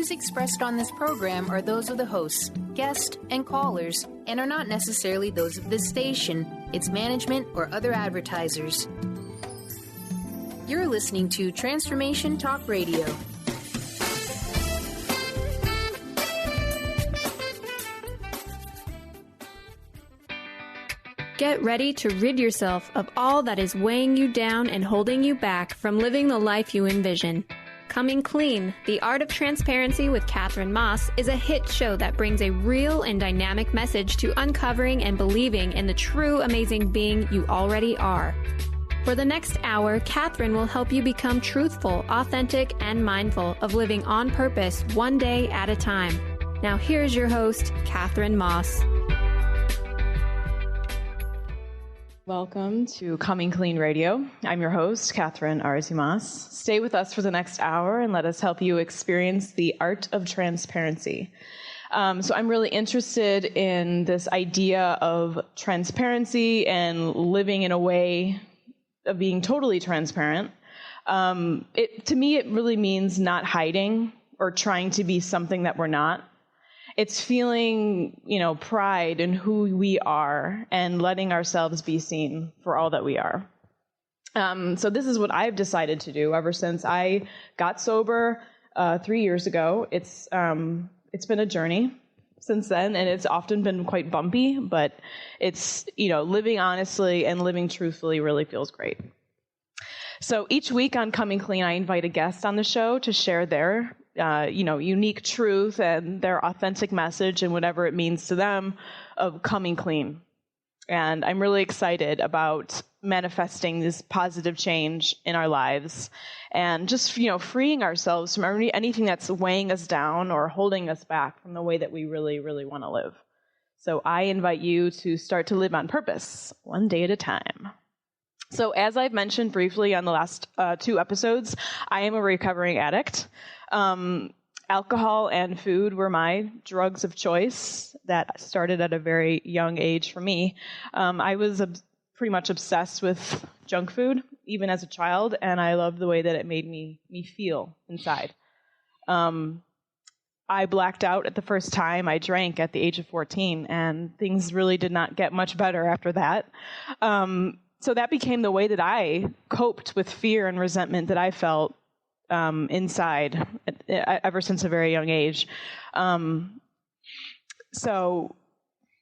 views expressed on this program are those of the hosts, guests, and callers, and are not necessarily those of this station, its management, or other advertisers. You're listening to Transformation Talk Radio. Get ready to rid yourself of all that is weighing you down and holding you back from living the life you envision. Coming Clean, The Art of Transparency with Katherine Maas is a hit show that brings a real and dynamic message to uncovering and believing in the true amazing being you already are. For the next hour, Katherine will help you become truthful, authentic, and mindful of living on purpose one day at a time. Now here's your host, Katherine Maas. Welcome to Coming Clean Radio. I'm your host, Katherine Arati Maas. Stay with us for the next hour and let us help you experience the art of transparency. So I'm really interested in this idea of transparency and living in a way of being totally transparent. To me, it really means not hiding or trying to be something that we're not. It's feeling, pride in who we are and letting ourselves be seen for all that we are. So this is what I've decided to do ever since I got sober 3 years ago. It's been a journey since then, and it's often been quite bumpy, but it's, living honestly and living truthfully really feels great. So each week on Coming Clean, I invite a guest on the show to share their unique truth and their authentic message and whatever it means to them of coming clean. And I'm really excited about manifesting this positive change in our lives and just, freeing ourselves from anything that's weighing us down or holding us back from the way that we really, really want to live. So I invite you to start to live on purpose, one day at a time. So as I've mentioned briefly on the last 2 episodes, I am a recovering addict. Alcohol and food were my drugs of choice that started at a very young age for me. I was pretty much obsessed with junk food, even as a child, and I loved the way that it made me feel inside. I blacked out at the first time I drank at the age of 14, and things really did not get much better after that. So that became the way that I coped with fear and resentment that I felt inside ever since a very young age. So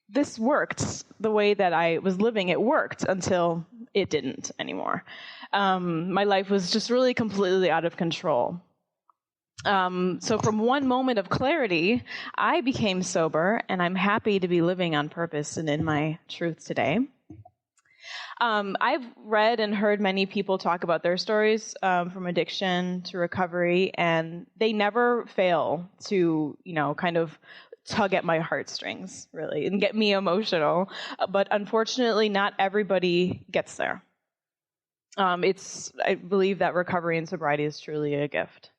this worked. The way that I was living, it worked until it didn't anymore. My life was just really completely out of control. So from one moment of clarity, I became sober, and I'm happy to be living on purpose and in my truth today. I've read and heard many people talk about their stories from addiction to recovery, and they never fail to, kind of tug at my heartstrings, really, and get me emotional. But unfortunately, not everybody gets there. I believe that recovery and sobriety is truly a gift.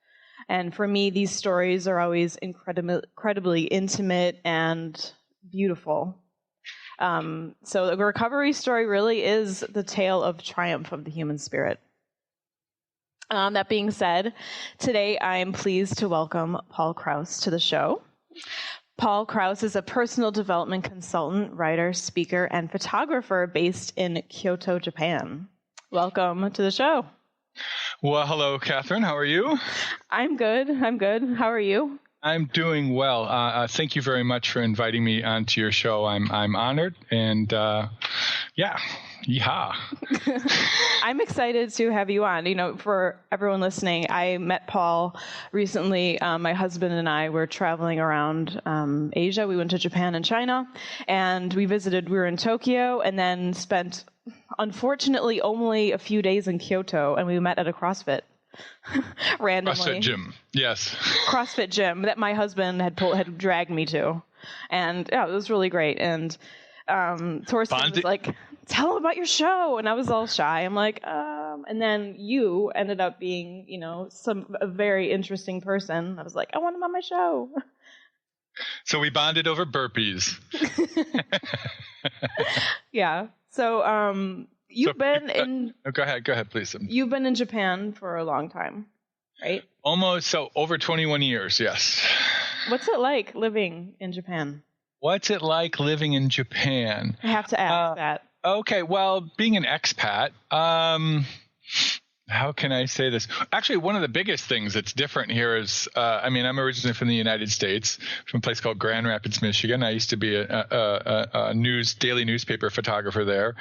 And for me, these stories are always incredibly intimate and beautiful. So the recovery story really is the tale of triumph of the human spirit. That being said, today I am pleased to welcome Paul Krause to the show. Paul Krause is a personal development consultant, writer, speaker, and photographer based in Kyoto, Japan. Welcome to the show. Well, hello, Katherine. How are you? I'm good. How are you? I'm doing well. Thank you very much for inviting me onto your show. I'm honored, and yeehaw. I'm excited to have you on. For everyone listening, I met Paul recently. My husband and I were traveling around Asia. We went to Japan and China, and we were in Tokyo, and then spent, unfortunately, only a few days in Kyoto, and we met at a CrossFit. Randomly. CrossFit gym, yes. CrossFit gym that my husband had dragged me to, and it was really great. And Torsten was like, "Tell him about your show," and I was all shy. I'm like, and then you ended up being, a very interesting person. I was like, I want him on my show. So we bonded over burpees. Yeah. So. You've been in... Go ahead, please. You've been in Japan for a long time. right? Almost, so over 21 years, yes. What's it like living in Japan? What's it like living in Japan? I have to ask that. Okay, well, being an expat, how can I say this? Actually, one of the biggest things that's different here is, I'm originally from the United States, from a place called Grand Rapids, Michigan. I used to be a daily newspaper photographer there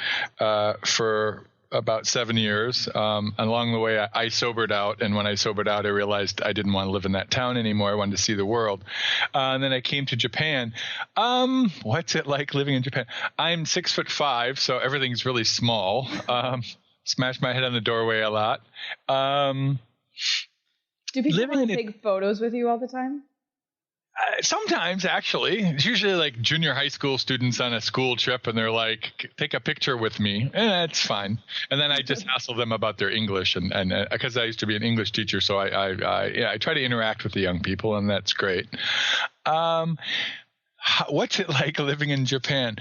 for about 7 years. Along the way, I sobered out, and when I sobered out, I realized I didn't want to live in that town anymore. I wanted to see the world. And then I came to Japan. What's it like living in Japan? I'm 6'5", so everything's really small. Smash my head on the doorway a lot. Do people want to take photos with you all the time? Sometimes, actually. It's usually like junior high school students on a school trip, and they're like, take a picture with me. It's fine. And then I just hassle them about their English, and because I used to be an English teacher, so I try to interact with the young people, and that's great. What's it like living in Japan?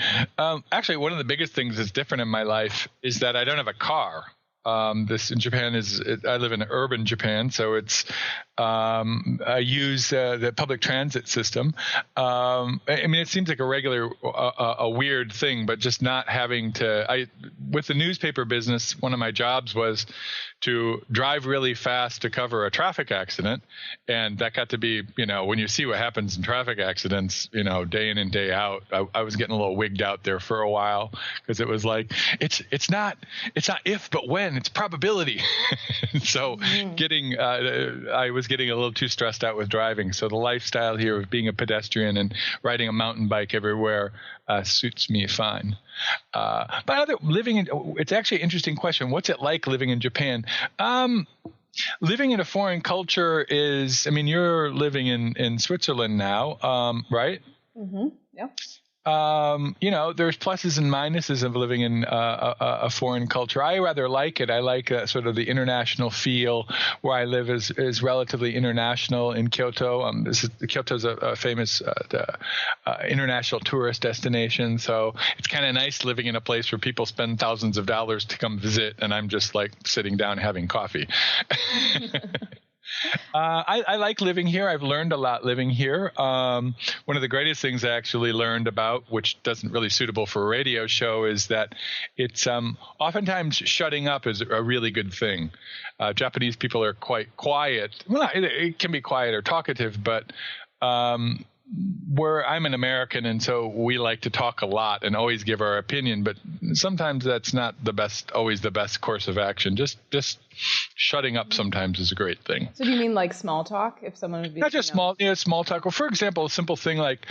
Actually, one of the biggest things that's different in my life is that I don't have a car. This in Japan I live in urban Japan, so it's I use the public transit system. It seems like a weird thing, but just not having to. With the newspaper business, one of my jobs was to drive really fast to cover a traffic accident, and that got to be, when you see what happens in traffic accidents, day in and day out. I was getting a little wigged out there for a while because it was like it's not if but when, it's probability. So I was getting a little too stressed out with driving. So the lifestyle here of being a pedestrian and riding a mountain bike everywhere suits me fine. But it's actually an interesting question. What's it like living in Japan? Living in a foreign culture is, you're living in Switzerland now, right? Mm-hmm. Yeah. There's pluses and minuses of living in a foreign culture. I rather like it. I like sort of the international feel. Where I live is relatively international in Kyoto. Kyoto's a famous international tourist destination, so it's kind of nice living in a place where people spend thousands of dollars to come visit, and I'm just like sitting down having coffee. I like living here. I've learned a lot living here. One of the greatest things I actually learned about, which doesn't really suitable for a radio show, is that it's oftentimes shutting up is a really good thing. Japanese people are quite quiet. Well, it can be quiet or talkative, but I'm an American, and so we like to talk a lot and always give our opinion, but sometimes that's not always the best course of action. Just shutting up sometimes is a great thing. So do you mean like small talk? If someone would be not just small talk. Well, for example, a simple thing like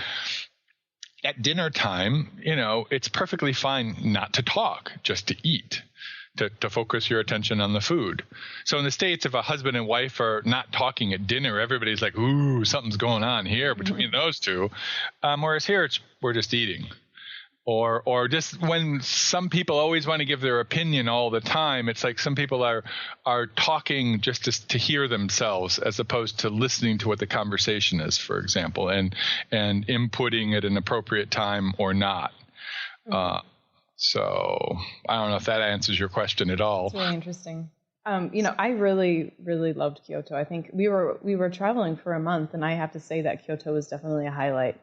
at dinner time, it's perfectly fine not to talk, just to eat. To focus your attention on the food. So in the States, if a husband and wife are not talking at dinner, everybody's like, ooh, something's going on here between those two. Whereas here, we're just eating. Or just when some people always want to give their opinion all the time, it's like some people are talking just to hear themselves as opposed to listening to what the conversation is, for example, and inputting at an appropriate time or not. So I don't know if that answers your question at all. It's really interesting. I really, really loved Kyoto. I think we were traveling for a month, and I have to say that Kyoto was definitely a highlight.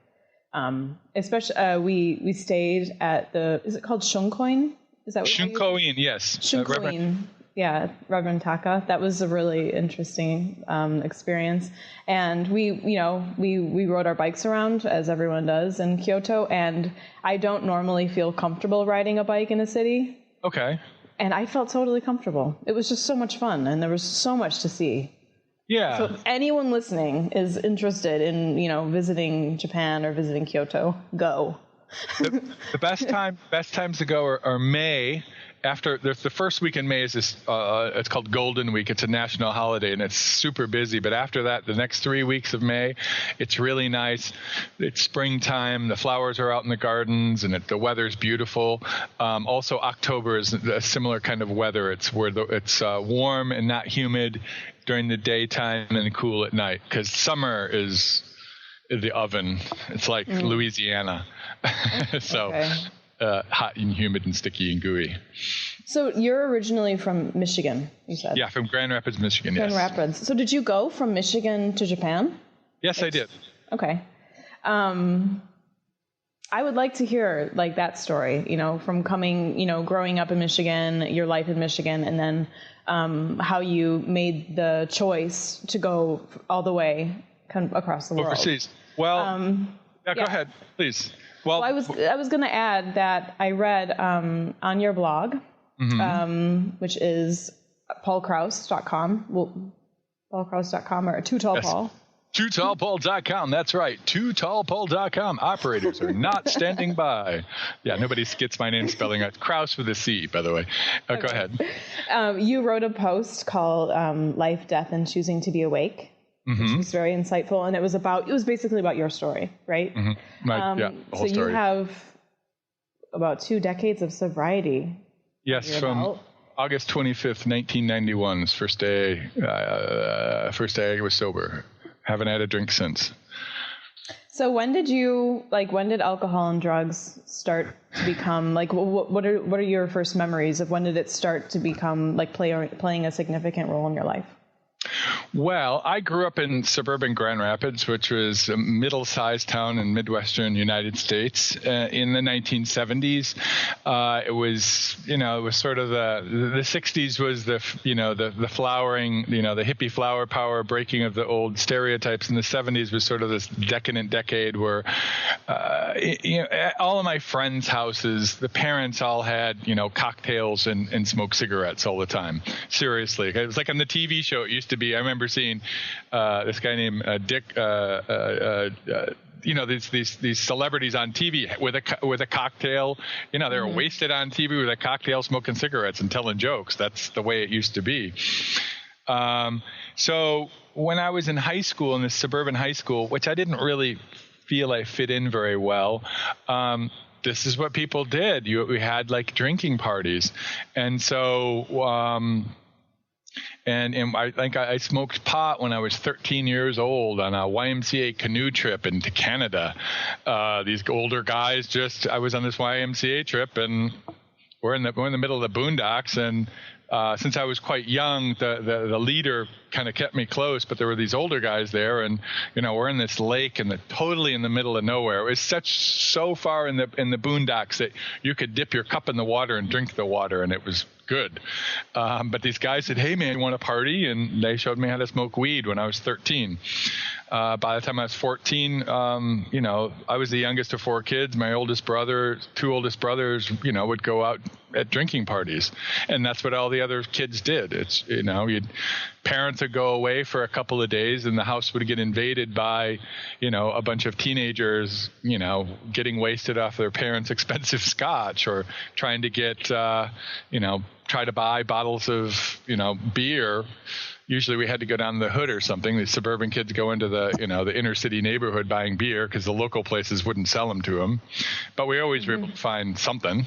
Especially, we stayed at is it called Shunkoin? Is that what Shunkoin? Yes. Shunkoin. Yeah, Reverend Taka. That was a really interesting experience. And we rode our bikes around, as everyone does in Kyoto, and I don't normally feel comfortable riding a bike in a city. Okay. And I felt totally comfortable. It was just so much fun, and there was so much to see. Yeah. So if anyone listening is interested in, visiting Japan or visiting Kyoto, go. The best times to go are May. After the first week in May is this, it's called Golden Week. It's a national holiday, and it's super busy. But after that, the next 3 weeks of May, it's really nice. It's springtime. The flowers are out in the gardens, and the weather's beautiful. Also, October is a similar kind of weather. It's where it's warm and not humid during the daytime and cool at night. Because summer is the oven. It's like Louisiana. So. Okay. Hot and humid and sticky and gooey. So you're originally from Michigan, you said? Yeah, from Grand Rapids, Michigan, yes. Grand Rapids. So did you go from Michigan to Japan? Yes, I did. Okay. I would like to hear like that story, from coming, growing up in Michigan, your life in Michigan, and then how you made the choice to go all the way across the world. Overseas. Well, go ahead, please. Well, I was going to add that I read on your blog, which is paulkraus.com. Well, paulkraus.com or Too Tall Paul. TooTallPaul.com. That's right. TooTallPaul.com. Operators are not standing by. Yeah, nobody gets my name spelling out. Kraus with a C, by the way. Go ahead. You wrote a post called Life, Death, and Choosing to Be Awake, which was very insightful. And it was basically about your story, right? Mm-hmm. The whole story. You have about 2 decades of sobriety. Yes, from August 25th, 1991 was first day I was sober. Haven't had a drink since. So when did alcohol and drugs start to become, what are your first memories of when did it start to become, playing a significant role in your life? Well, I grew up in suburban Grand Rapids, which was a middle-sized town in Midwestern United States. In the 1970s, it was sort of the 60s was the flowering, the hippie flower power breaking of the old stereotypes. And the 70s was sort of this decadent decade where, all of my friends' houses, the parents all had, cocktails and smoked cigarettes all the time. Seriously. It was like on the TV show it used to be. I remember seeing this guy named Dick, these celebrities on TV with a cocktail. They were wasted on TV with a cocktail, smoking cigarettes and telling jokes. That's the way it used to be. So when I was in high school, in this suburban high school, which I didn't really feel I fit in very well, this is what people did. We had drinking parties. And so And I think I smoked pot when I was 13 years old on a YMCA canoe trip into Canada. These older guys I was on this YMCA trip, and we're in the middle of the boondocks. And since I was quite young, the leader kind of kept me close, but there were these older guys there, and we're in this lake and totally in the middle of nowhere. It was so far in the boondocks that you could dip your cup in the water and drink the water, and it was good. But these guys said, "Hey man, you want to party?" And they showed me how to smoke weed when I was 13. By the time I was 14, I was the youngest of 4 kids. My two oldest brothers, would go out at drinking parties, and that's what all the other kids did. It's parents would go away for a couple of days, and the house would get invaded by, a bunch of teenagers, getting wasted off their parents' expensive scotch, or trying to get, try to buy bottles of, beer. Usually we had to go down the hood or something. The suburban kids go into the inner city neighborhood buying beer because the local places wouldn't sell them to them. But we always were able to find something.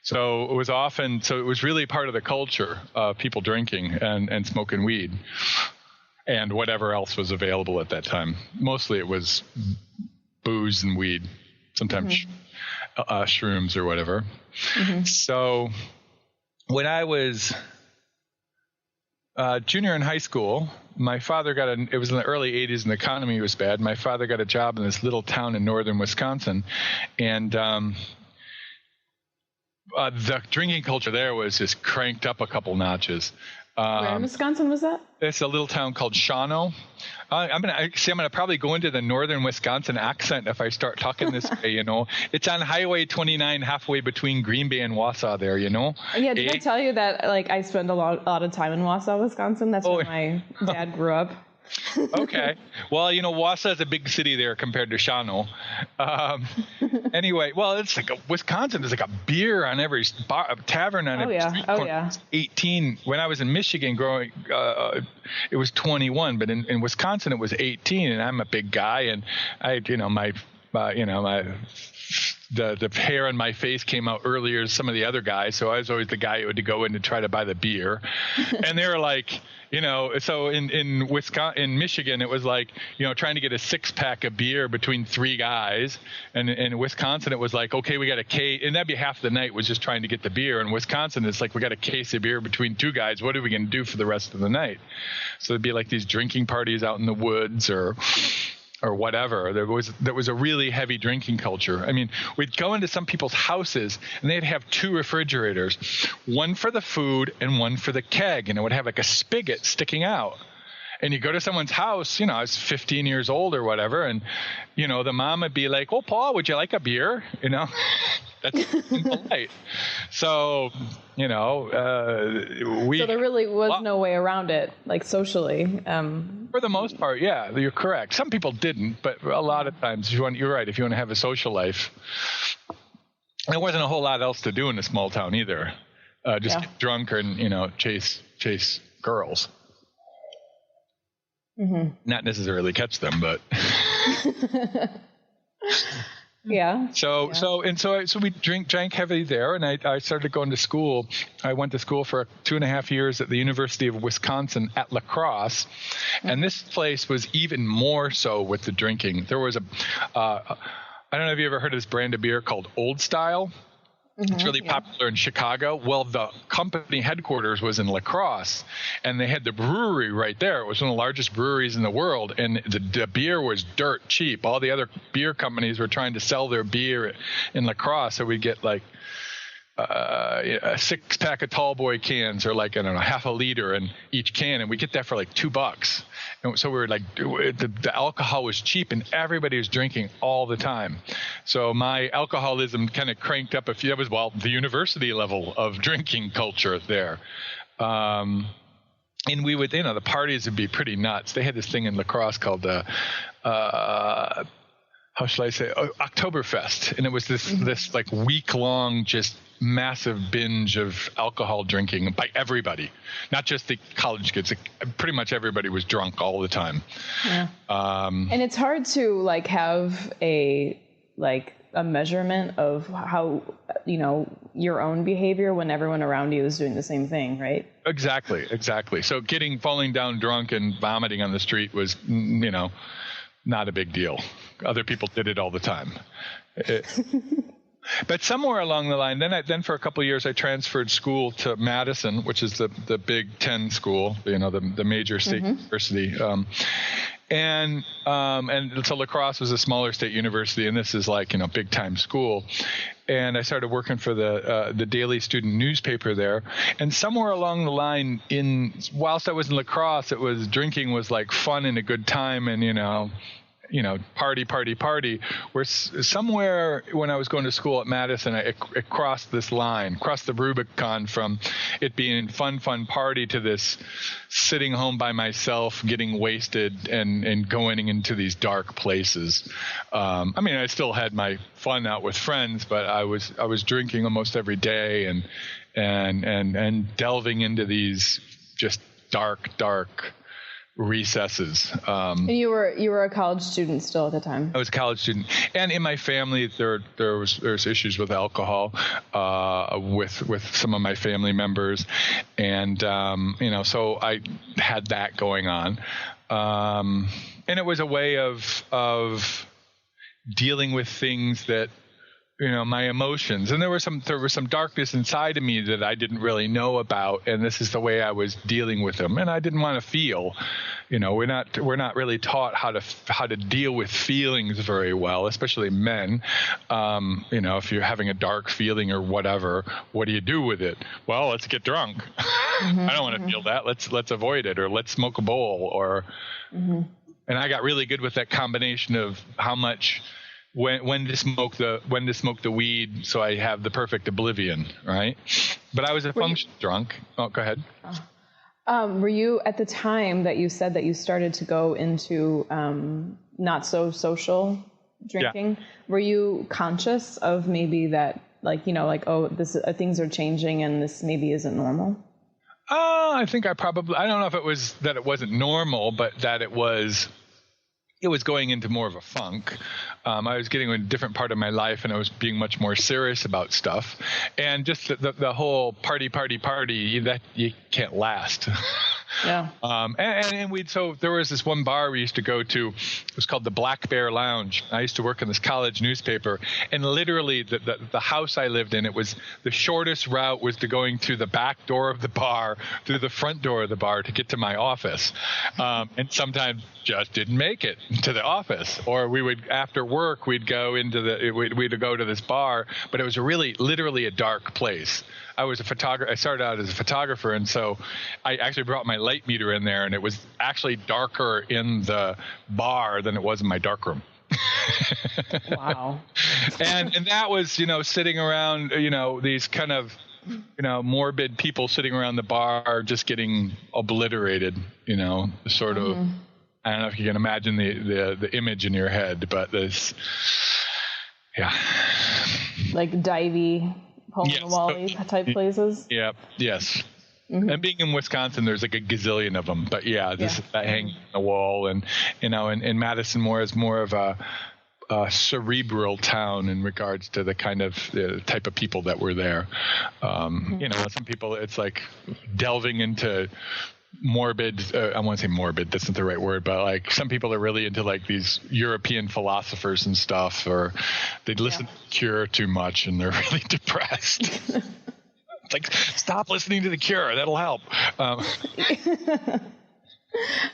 So it was really part of the culture of people drinking and smoking weed and whatever else was available at that time. Mostly it was booze and weed, sometimes shrooms or whatever. So when I was junior in high school, my father it was in the early 80s and the economy was bad. My father got a job in this little town in northern Wisconsin, and the drinking culture there was just cranked up a couple notches. Where in Wisconsin was that? It's a little town called Shawano. I'm gonna probably go into the northern Wisconsin accent if I start talking this way. It's on Highway 29, halfway between Green Bay and Wausau. There, Yeah, did I tell you that I spend a lot of time in Wausau, Wisconsin? That's where my dad grew up. Okay. Well, Wausau is a big city there compared to Shawano. Anyway, well, it's Wisconsin is like a beer on every tavern on every street corner. Yeah. 18. When I was in Michigan growing, it was 21, but in Wisconsin it was 18, and I'm a big guy, and I, my the hair on my face came out earlier than some of the other guys. So I was always the guy who had to go in to try to buy the beer. And they were like, so in Wisconsin, in Michigan, it was like, trying to get a 6-pack of beer between 3 guys. And in Wisconsin, it was like, okay, we got a case, and that'd be half the night was just trying to get the beer. In Wisconsin, it's like, we got a case of beer between 2 guys. What are we going to do for the rest of the night? So it'd be like these drinking parties out in the woods or whatever. There was a really heavy drinking culture. I mean, we'd go into some people's houses and they'd have 2 refrigerators, one for the food and one for the keg, and it would have like a spigot sticking out. And you go to someone's house, I was 15 years old or whatever, and the mom would be like, "Oh, Paul, would you like a beer?" That's polite. So, so there really was no way around it, like socially. For the most part, yeah, you're correct. Some people didn't, but a lot of times, you're right. If you want to have a social life, there wasn't a whole lot else to do in a small town either. Just get drunk and chase girls. Mm-hmm. Not necessarily catch them, but. Yeah. So we drank heavily there, and I started going to school. I went to school for 2.5 years at the University of Wisconsin at La Crosse, and this place was even more so with the drinking. There was I don't know if you ever heard of this brand of beer called Old Style. Mm-hmm, it's really popular in Chicago. Well, the company headquarters was in La Crosse, and they had the brewery right there. It was one of the largest breweries in the world, and the beer was dirt cheap. All the other beer companies were trying to sell their beer in La Crosse, so we'd get like a 6-pack of tall boy cans, or like, I don't know, half a liter in each can, and we get that for like $2. And so we were like, the alcohol was cheap and everybody was drinking all the time. So my alcoholism kind of cranked up that was, the university level of drinking culture there. And we would, the parties would be pretty nuts. They had this thing in La Crosse called how shall I say, Oktoberfest. And it was this like week-long, just massive binge of alcohol drinking by everybody, not just the college kids. Pretty much everybody was drunk all the time. Yeah. And it's hard to like have a measurement of how, your own behavior when everyone around you is doing the same thing, right? Exactly. So falling down drunk and vomiting on the street was, not a big deal. Other people did it all the time. But somewhere along the line, then for a couple of years, I transferred school to Madison, which is the Big Ten school, the major state university. And so La Crosse was a smaller state university, and this is like, big time school. And I started working for the daily student newspaper there. And somewhere along the line, whilst I was in La Crosse, drinking was like fun and a good time, and party. Where somewhere when I was going to school at Madison, it crossed this line, crossed the Rubicon from it being fun party to this sitting home by myself, getting wasted and going into these dark places. I still had my fun out with friends, but I was drinking almost every day and delving into these just dark recesses. And you were a college student still at the time? I was a college student, and in my family there's issues with alcohol with some of my family members, and so I had that going on, and it was a way of dealing with things that my emotions, and there was some darkness inside of me that I didn't really know about, and this is the way I was dealing with them, and I didn't want to feel. We're not really taught how to deal with feelings very well, especially men. If you're having a dark feeling or whatever, what do you do with it? Well, let's get drunk. I don't want to feel that. Let's avoid it, or let's smoke a bowl, or. And I got really good with that combination of how much. When to smoke the weed, so I have the perfect oblivion, right? But I was a function drunk. Oh, go ahead. Were you at the time that you said that you started to go into not so social drinking? Yeah. Were you conscious of maybe that, things are changing and this maybe isn't normal? I think I don't know if it was that it wasn't normal, but that it was. it was going into more of a funk. I was getting a different part of my life, and I was being much more serious about stuff. And just the whole party, that you can't last. Yeah. So there was this one bar we used to go to. It was called the Black Bear Lounge. I used to work in this college newspaper, and literally the house I lived in, it was the shortest route was to going through the back door of the bar, through the front door of the bar to get to my office. And sometimes just didn't make it to the office, or we would, after work, we'd go we'd go to this bar, but it was literally a dark place. I was a photographer. I started out as a photographer, and so I actually brought my light meter in there, and it was actually darker in the bar than it was in my darkroom. Wow. And that was, sitting around, these kind of, morbid people sitting around the bar just getting obliterated, sort of. I don't know if you can imagine the image in your head, but this, yeah. Like divey, hole-in-the-wall type places? Yeah, yes. Mm-hmm. And being in Wisconsin, there's like a gazillion of them. But that hanging on the wall. And, and Madison is more of a cerebral town in regards to the kind of type of people that were there. Some people, it's like delving into morbid, I want to say morbid, that's not the right word, but like some people are really into like these European philosophers and stuff, or they listen to Cure too much and they're really depressed. It's like, stop listening to the Cure, that'll help.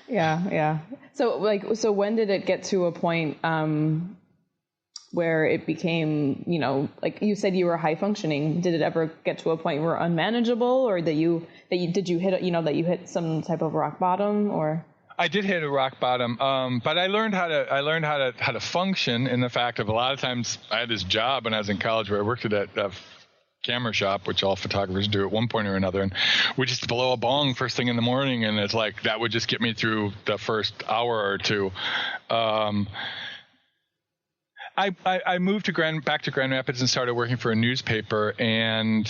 Yeah. So when did it get to a point where it became, like you said, you were high functioning? Did it ever get to a point where unmanageable, or that you hit some type of rock bottom? Or I did hit a rock bottom, but I learned how to function in the fact of, a lot of times I had this job when I was in college where I worked at a camera shop, which all photographers do at one point or another, and we just blow a bong first thing in the morning, and it's like that would just get me through the first hour or two. I moved back to Grand Rapids and started working for a newspaper, and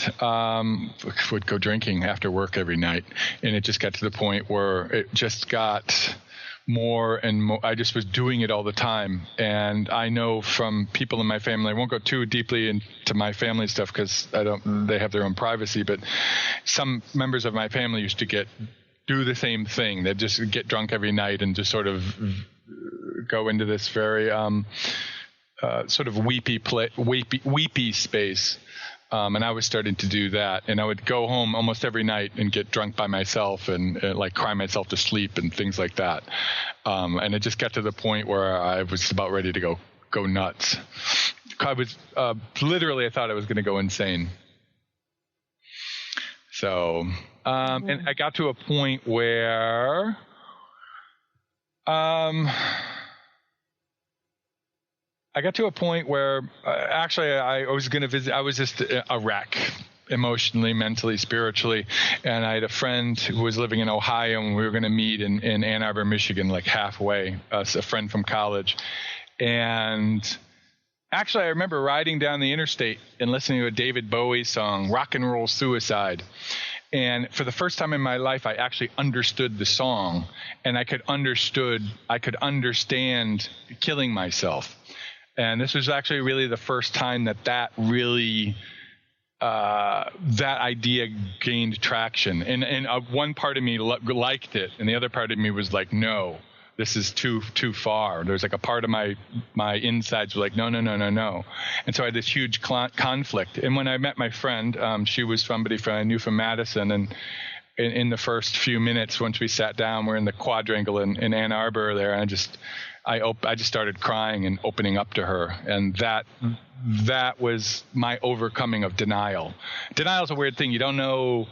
would go drinking after work every night. And it just got to the point where it just got more and more. I just was doing it all the time. And I know from people in my family, I won't go too deeply into my family stuff because they have their own privacy, but some members of my family used to do the same thing. They'd just get drunk every night and just sort of go into this very sort of weepy space. And I was starting to do that, and I would go home almost every night and get drunk by myself and like cry myself to sleep and things like that. And it just got to the point where I was about ready to go nuts. I was literally, I thought I was going to go insane. So, and I got to a point where, actually I was going to visit. I was just a wreck, emotionally, mentally, spiritually. And I had a friend who was living in Ohio, and we were going to meet in Ann Arbor, Michigan, like halfway, a friend from college. And actually, I remember riding down the interstate and listening to a David Bowie song, Rock and Roll Suicide. And for the first time in my life, I actually understood the song, and I could understand killing myself. And this was actually really the first time that really that idea gained traction. And one part of me liked it, and the other part of me was like, no, this is too far. There's like a part of my insides were like, no. And so I had this huge conflict. And when I met my friend, she was somebody I knew from Madison, and in the first few minutes, once we sat down, we're in the quadrangle in Ann Arbor there, and I just started crying and opening up to her, and that was my overcoming of denial. Denial is a weird thing. You don't know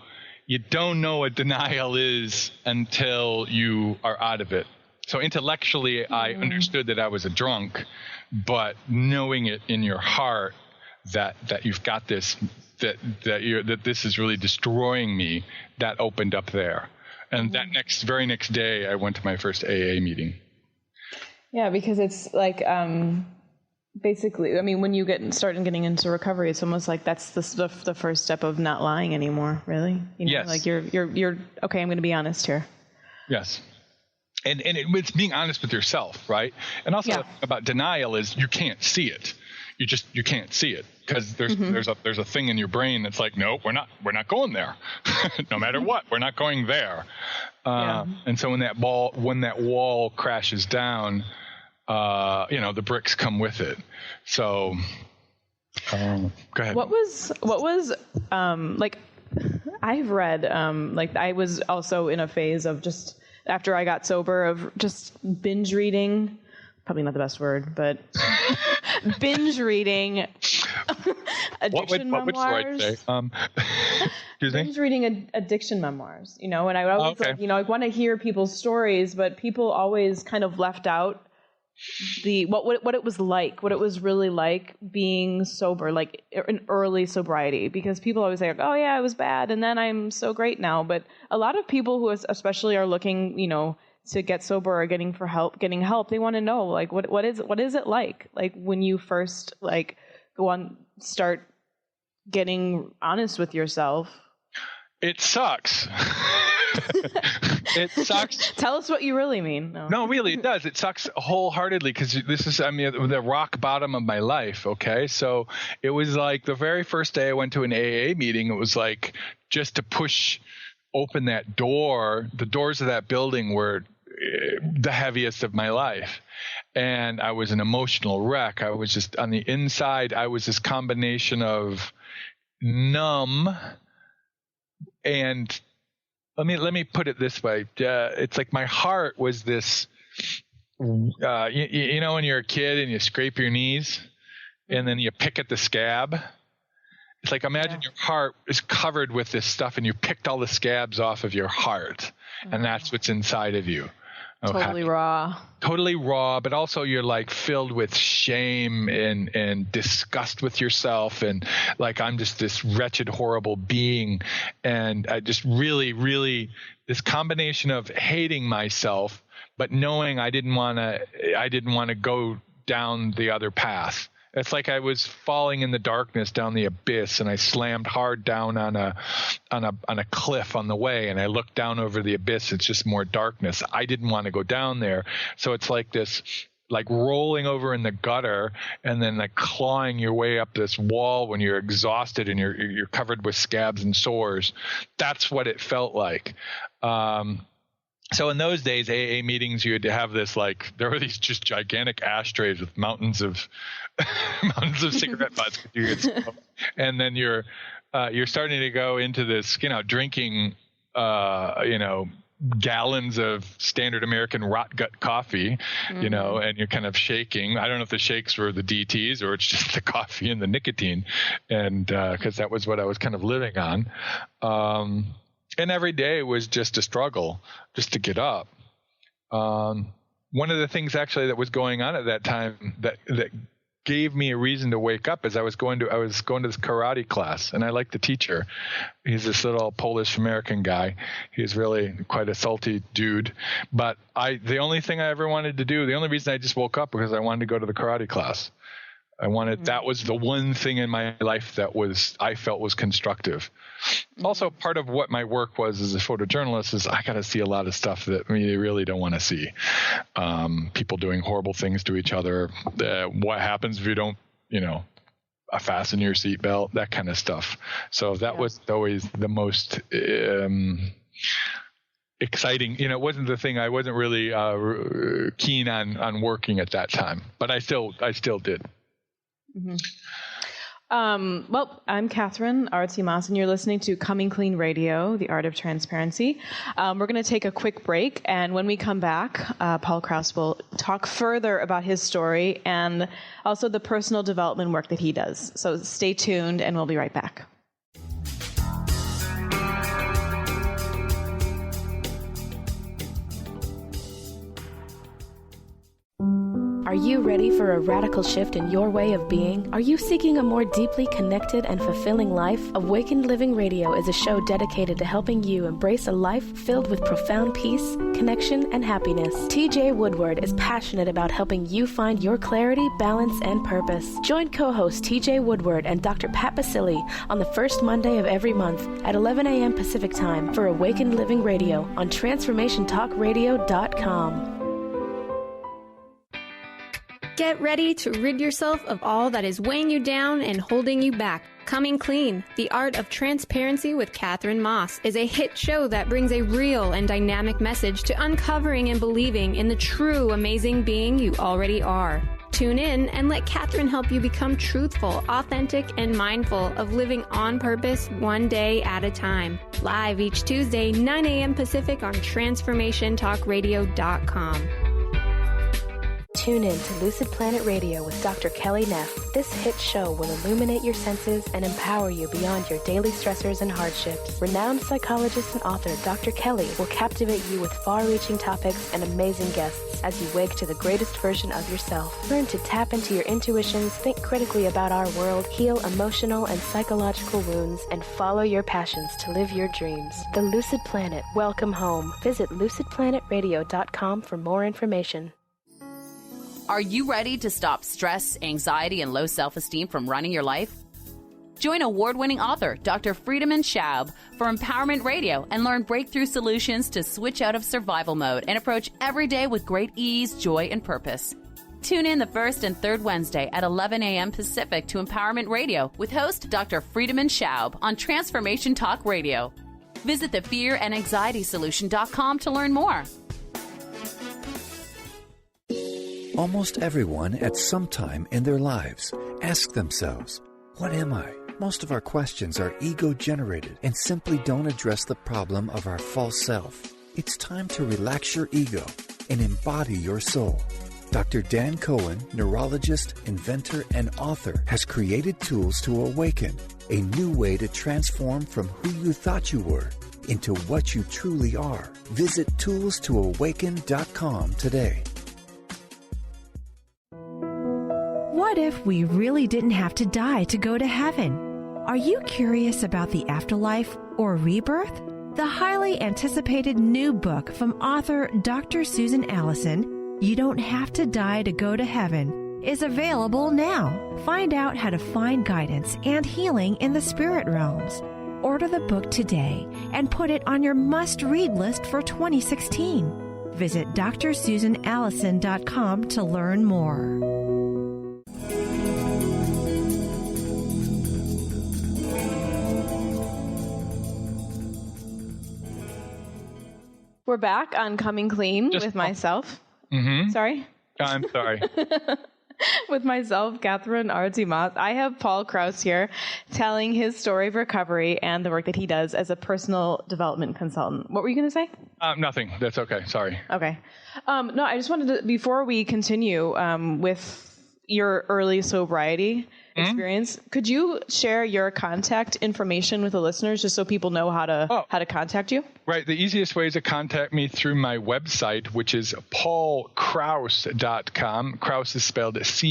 what denial is until you are out of it. So intellectually, I understood that I was a drunk, but knowing it in your heart that you've got this, that this is really destroying me, that opened up there. And that very next day, I went to my first AA meeting. Yeah, because it's like basically, I mean, when you start getting into recovery, it's almost like that's the first step of not lying anymore. Really, yes. Like you're okay. I'm going to be honest here. Yes. it's being honest with yourself, right? And also about denial is you can't see it. You can't see it because there's a thing in your brain that's like, no, we're not going there. No matter what, we're not going there. And so when that wall crashes down, the bricks come with it. So go ahead. What was like? I've read like I was also in a phase of just after I got sober of just binge reading. Probably not the best word, but binge reading addiction memoirs. What would Freud say? Binge reading addiction memoirs, and I would always I want to hear people's stories, but people always kind of left out what it was like, what it was really like being sober, like an early sobriety, because people always say, oh yeah, it was bad, and then I'm so great now. But a lot of people who especially are looking, to get sober or getting help, they want to know, like, what is it like when you first start getting honest with yourself? It sucks. It sucks. Tell us what you really mean. No, really, it does. It sucks wholeheartedly because this is, the rock bottom of my life. Okay. So it was like the very first day I went to an AA meeting, it was like just to push open that door. The doors of that building were the heaviest of my life. And I was an emotional wreck. I was just on the inside. I was this combination of numb and let me put it this way. It's like my heart was this, when you're a kid and you scrape your knees and then you pick at the scab. It's like, imagine your heart is covered with this stuff and you picked all the scabs off of your heart and that's what's inside of you. Totally raw, but also you're like filled with shame and disgust with yourself. And like, I'm just this wretched, horrible being. And I just really, really, this combination of hating myself, but knowing I didn't want to go down the other path. It's like I was falling in the darkness down the abyss, and I slammed hard down on a cliff on the way, and I looked down over the abyss. It's just more darkness. I didn't want to go down there. So it's like this, like rolling over in the gutter and then like clawing your way up this wall when you're exhausted and you're covered with scabs and sores. That's what it felt like. So in those days, AA meetings, you had to have this, like, there were these just gigantic ashtrays with mountains of cigarette butts. And then you're starting to go into this, drinking, gallons of standard American rot gut coffee, and you're kind of shaking. I don't know if the shakes were the DTs or it's just the coffee and the nicotine. And, cause that was what I was kind of living on. And every day was just a struggle just to get up. One of the things actually that was going on at that time that gave me a reason to wake up is I was going to this karate class, and I liked the teacher. He's this little Polish American guy. He's really quite a salty dude. But the only thing I ever wanted to do, the only reason I just woke up because I wanted to go to the karate class. That was the one thing in my life that I felt was constructive. Also, part of what my work was as a photojournalist is I got to see a lot of stuff that they really don't want to see. People doing horrible things to each other. What happens if you don't, fasten your seatbelt, that kind of stuff. So that was always the most exciting. It wasn't the thing I wasn't really keen on working at that time, but I still did. Mm-hmm. Well, I'm Katherine, Arati Maas, and you're listening to Coming Clean Radio, The Art of Transparency. We're going to take a quick break, and when we come back, Paul Krauss will talk further about his story and also the personal development work that he does. So stay tuned, and we'll be right back. Are you ready for a radical shift in your way of being? Are you seeking a more deeply connected and fulfilling life? Awakened Living Radio is a show dedicated to helping you embrace a life filled with profound peace, connection, and happiness. TJ Woodward is passionate about helping you find your clarity, balance, and purpose. Join co-host TJ Woodward and Dr. Pat Basili on the first Monday of every month at 11 a.m. Pacific Time for Awakened Living Radio on TransformationTalkRadio.com. Get ready to rid yourself of all that is weighing you down and holding you back. Coming Clean, The Art of Transparency with Katherine Maas is a hit show that brings a real and dynamic message to uncovering and believing in the true amazing being you already are. Tune in and let Katherine help you become truthful, authentic, and mindful of living on purpose one day at a time. Live each Tuesday, 9 a.m. Pacific on TransformationTalkRadio.com. Tune in to Lucid Planet Radio with Dr. Kelly Neff. This hit show will illuminate your senses and empower you beyond your daily stressors and hardships. Renowned psychologist and author Dr. Kelly will captivate you with far-reaching topics and amazing guests as you wake to the greatest version of yourself. Learn to tap into your intuitions, think critically about our world, heal emotional and psychological wounds, and follow your passions to live your dreams. The Lucid Planet. Welcome home. Visit lucidplanetradio.com for more information. Are you ready to stop stress, anxiety, and low self-esteem from running your life? Join award-winning author Dr. Friedemann Schaub for Empowerment Radio and learn breakthrough solutions to switch out of survival mode and approach every day with great ease, joy, and purpose. Tune in the first and third Wednesday at 11 a.m. Pacific to Empowerment Radio with host Dr. Friedemann Schaub on Transformation Talk Radio. Visit thefearandanxietysolution.com to learn more. Almost everyone at some time in their lives ask themselves, what am I? Most of our questions are ego-generated and simply don't address the problem of our false self. It's time to relax your ego and embody your soul. Dr. Dan Cohen, neurologist, inventor, and author, has created tools to awaken, a new way to transform from who you thought you were into what you truly are. Visit toolstoawaken.com today. What if we really didn't have to die to go to heaven? Are you curious about the afterlife or rebirth? The highly anticipated new book from author Dr. Susan Allison, You Don't Have to Die to Go to Heaven, is available now. Find out how to find guidance and healing in the spirit realms. Order the book today and put it on your must-read list for 2016. Visit drsusanallison.com to learn more. We're back on Coming Clean with myself. Mm-hmm. Sorry? I'm sorry. With myself, Katherine Arati Maas. I have Paul Krauss here telling his story of recovery and the work that he does as a personal development consultant. What were you going to say? Nothing. That's okay. Sorry. Okay. No, I just wanted to, before we continue with your early sobriety experience, could you share your contact information with the listeners just so people know how to contact you? Right. The easiest way is to contact me through my website, which is paulkrause.com. Krause is spelled Crouse.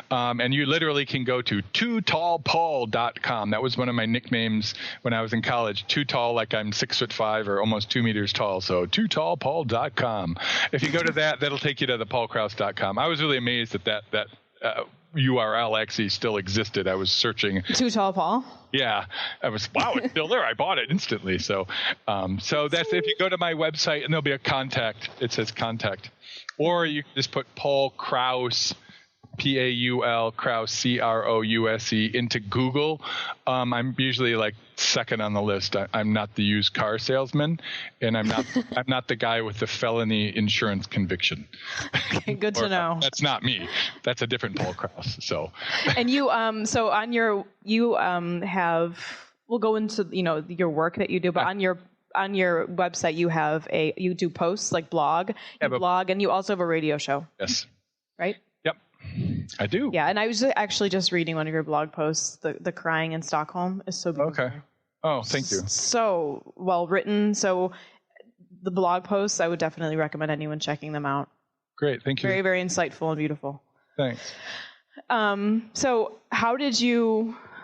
And you literally can go to tootallpaul.com. That was one of my nicknames when I was in college. Too tall, like I'm 6'5" or almost 2 meters tall. So tootallpaul.com. If you go to that, that'll take you to the paulkrause.com. I was really amazed that URL actually still existed. I was searching. Too Tall Paul? Yeah. I was, wow, it's still there. I bought it instantly. So that's, if you go to my website and there'll be a contact, it says contact. Or you can just put Paul Krause, Paul Krause, Crouse into Google. I'm usually like second on the list. I'm not the used car salesman, and I'm not the guy with the felony insurance conviction. Okay, good to know. That's not me. That's a different Paul Krause. So. And you so on your have, we'll go into your work that you do, but on your website you do posts like blog, and you also have a radio show. Yes. Right? Yep. I do. Yeah, and I was actually just reading one of your blog posts. The crying in Stockholm is so beautiful. Okay. Oh, thank you. So well written. So the blog posts, I would definitely recommend anyone checking them out. Great. Thank you. Very, very insightful and beautiful. Thanks.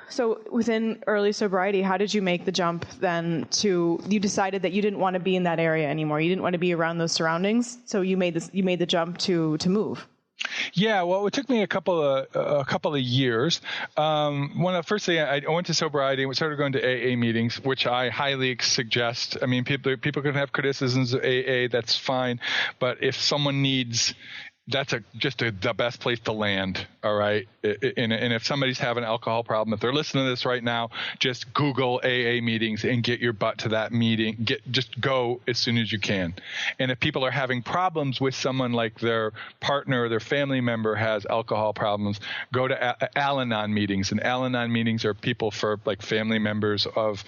So within early sobriety, how did you make the jump then you decided that you didn't want to be in that area anymore? You didn't want to be around those surroundings. So you made the jump to move. Yeah, well, it took me a couple of years. Firstly, I went to sobriety and started going to AA meetings, which I highly suggest. I mean, people can have criticisms of AA, that's fine, but if someone needs, that's the best place to land. All right. And if somebody's having an alcohol problem, if they're listening to this right now, just Google AA meetings and get your butt to that meeting. Just go as soon as you can. And if people are having problems with someone, like their partner or their family member has alcohol problems, go to Al-Anon meetings. And Al-Anon meetings are people for like family members of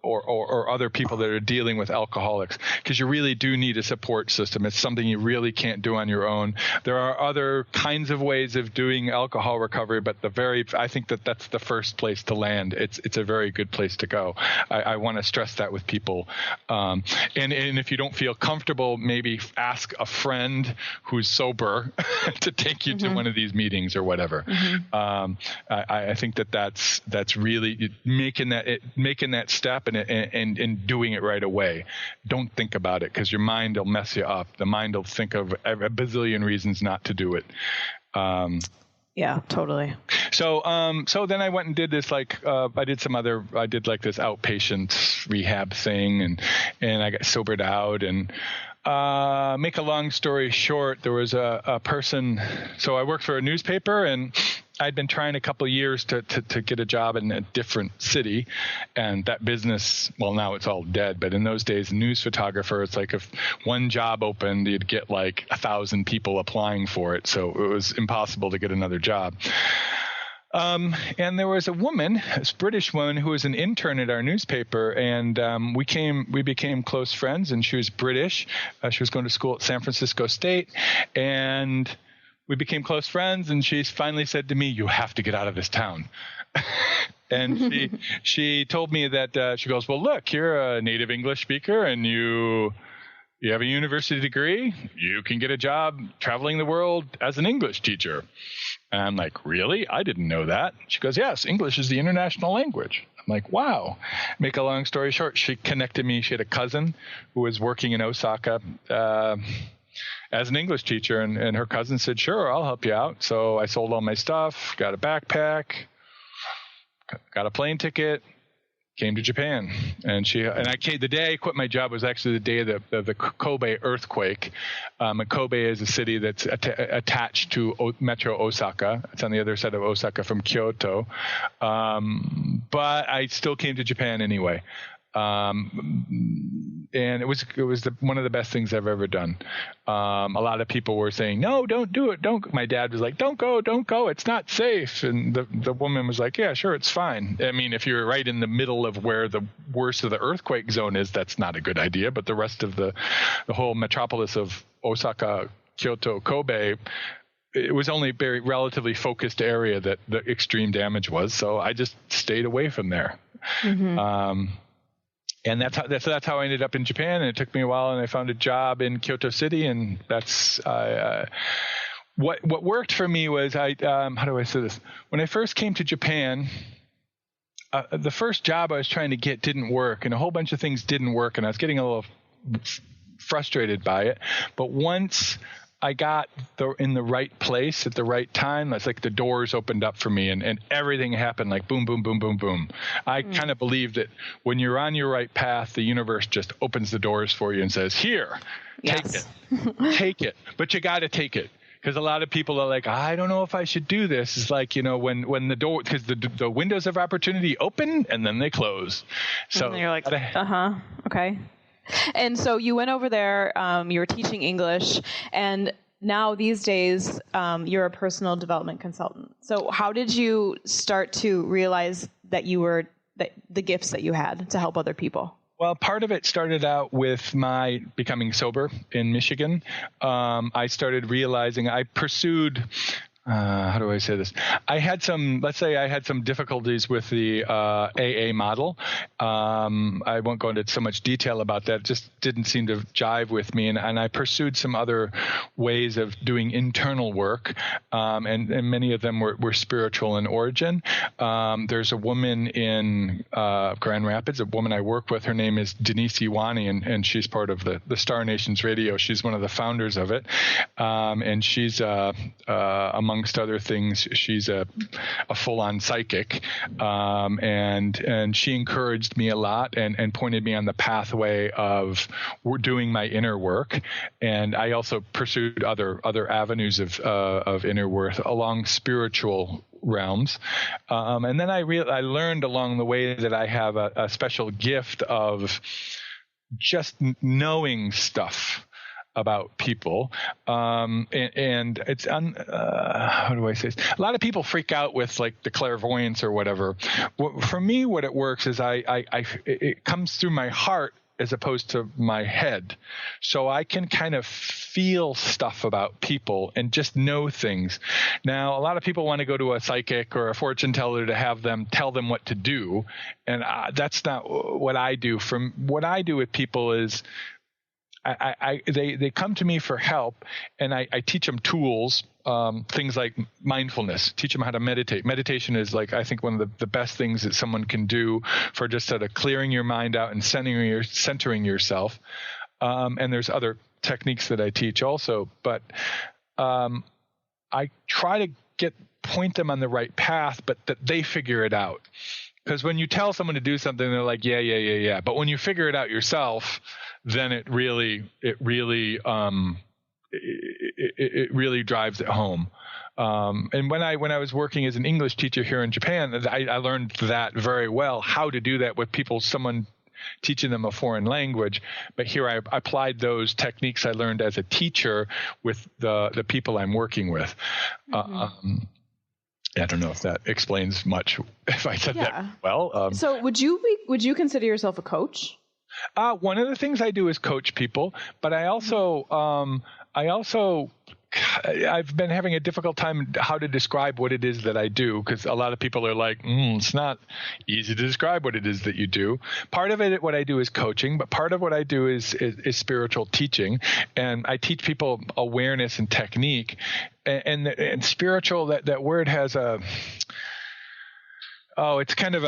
or other people that are dealing with alcoholics, because you really do need a support system. It's something you really can't do on your own. There are other kinds of ways of doing alcohol recovery, but I think that's the first place to land. It's a very good place to go. I want to stress that with people. And if you don't feel comfortable, maybe ask a friend who's sober to take you to one of these meetings or whatever. I think that's really making that step and doing it right away. Don't think about it, because your mind will mess you up. The mind will think of a bazillion reasons not to do it. Yeah, totally. So then I went and did this, I did like this outpatient rehab thing, and I got sobered out. And make a long story short, there was a person. So I worked for a newspaper, and I'd been trying a couple of years to get a job in a different city, and that business, well, now it's all dead, but in those days, news photographer, it's like if one job opened, you'd get like 1,000 people applying for it. So it was impossible to get another job. And there was a woman, this British woman, who was an intern at our newspaper, and we became close friends, and she was British. She was going to school at San Francisco State, and we became close friends, and she finally said to me, "You have to get out of this town." And she told me that she goes, "Well, look, you're a native English speaker, and you have a university degree. You can get a job traveling the world as an English teacher." And I'm like, "Really? I didn't know that." She goes, "Yes, English is the international language." I'm like, "Wow." Make a long story short, she connected me. She had a cousin who was working in Osaka as an English teacher, and her cousin said, "Sure, I'll help you out." So I sold all my stuff, got a backpack, got a plane ticket, came to Japan. And the day I quit my job was actually the day of the Kobe earthquake. And Kobe is a city that's attached to Metro Osaka. It's on the other side of Osaka from Kyoto. But I still came to Japan anyway. And it was one of the best things I've ever done. A lot of people were saying, "No, don't do it. Don't." My dad was like, "Don't go. It's not safe." And the woman was like, "Yeah, sure. It's fine." I mean, if you're right in the middle of where the worst of the earthquake zone is, that's not a good idea. But the rest of the whole metropolis of Osaka, Kyoto, Kobe, it was only a very relatively focused area that the extreme damage was. So I just stayed away from there. And that's how I ended up in Japan. And it took me a while, and I found a job in Kyoto City. And that's what worked for me was how do I say this? When I first came to Japan, the first job I was trying to get didn't work, and a whole bunch of things didn't work, and I was getting a little frustrated by it. But once I got in the right place at the right time, it's like the doors opened up for me, and everything happened like boom, boom, boom, boom, boom. I kind of believe that when you're on your right path, the universe just opens the doors for you and says, "Here, take it, take it." But you got to take it. Because a lot of people are like, "I don't know if I should do this." It's like, when the door, because the windows of opportunity open and then they close. So and you're like, okay. And so you went over there, you were teaching English, and now these days you're a personal development consultant. So how did you start to realize that the gifts that you had to help other people? Well, part of it started out with my becoming sober in Michigan. I started realizing I pursued how do I say this? Let's say I had some difficulties with the AA model. I won't go into so much detail about that. It just didn't seem to jive with me. And I pursued some other ways of doing internal work. And many of them were spiritual in origin. There's a woman in Grand Rapids, a woman I work with. Her name is Denise Iwani, and she's part of the Star Nations Radio. She's one of the founders of it. And she's amongst other things, she's a full-on psychic, and she encouraged me a lot and pointed me on the pathway of doing my inner work. And I also pursued other avenues of inner work along spiritual realms. And then I learned along the way that I have a special gift of just knowing stuff about people. And it's how do I say this? A lot of people freak out with like the clairvoyance or whatever. For me, what it works is it comes through my heart as opposed to my head. So I can kind of feel stuff about people and just know things. Now, a lot of people want to go to a psychic or a fortune teller to have them tell them what to do. And that's not what I do. From what I do with people is they come to me for help, and I teach them tools, things like mindfulness, teach them how to meditate. Meditation is like, I think, one of the best things that someone can do for just sort of clearing your mind out and centering yourself. And there's other techniques that I teach also, but I try to point them on the right path, but that they figure it out. Because when you tell someone to do something, they're like, yeah. But when you figure it out yourself, then it really drives it home. And when I was working as an English teacher here in Japan, I learned that very well, how to do that with someone teaching them a foreign language. But here I applied those techniques I learned as a teacher with the people I'm working with. Mm-hmm. I don't know if that explains much, if I said that well. So would you consider yourself a coach? One of the things I do is coach people, but I've been having a difficult time how to describe what it is that I do, because a lot of people are like, it's not easy to describe what it is that you do. Part of it, what I do is coaching, but part of what I do is spiritual teaching, and I teach people awareness and technique. And spiritual, that word has it's kind of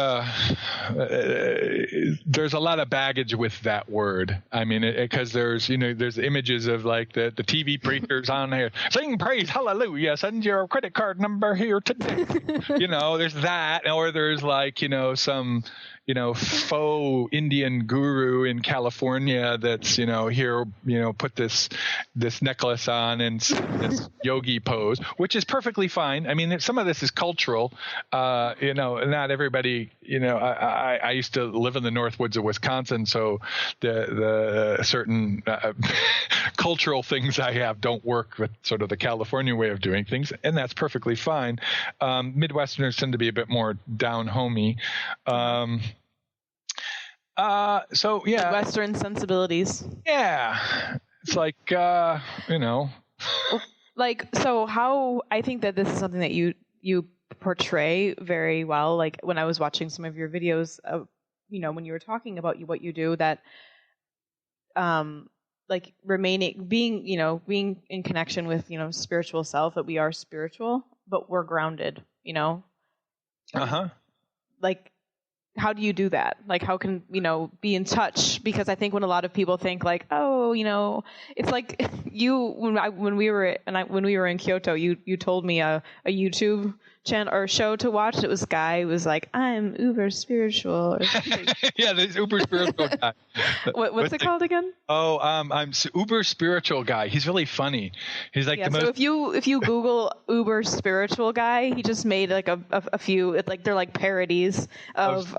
there's a lot of baggage with that word. I mean, because there's images of like the TV preachers on here, sing praise, hallelujah, send your credit card number here today. There's that, or there's like, some, faux Indian guru in California that's, here, put this necklace on and this yogi pose, which is perfectly fine. I mean, some of this is cultural, not everybody, I used to live in the North Woods of Wisconsin, so the certain cultural things I have don't work with sort of the California way of doing things, and that's perfectly fine. Midwesterners tend to be a bit more down-homey. Western sensibilities. Yeah. It's like, Like, so how, I think that this is something that you portray very well. Like when I was watching some of your videos, when you were talking about what you do, that, like being in connection with, spiritual self, that we are spiritual, but we're grounded, Like, how do you do that? Like, how can, be in touch? Because I think when a lot of people think like, it's like when we were in Kyoto, you told me a YouTube channel or show to watch. It was a guy who was like, I'm uber spiritual or something. Yeah, this uber spiritual guy. What's it called again? I'm uber spiritual guy. He's really funny. He's like the most. So if you Google uber spiritual guy, he just made like a few, like they're like parodies of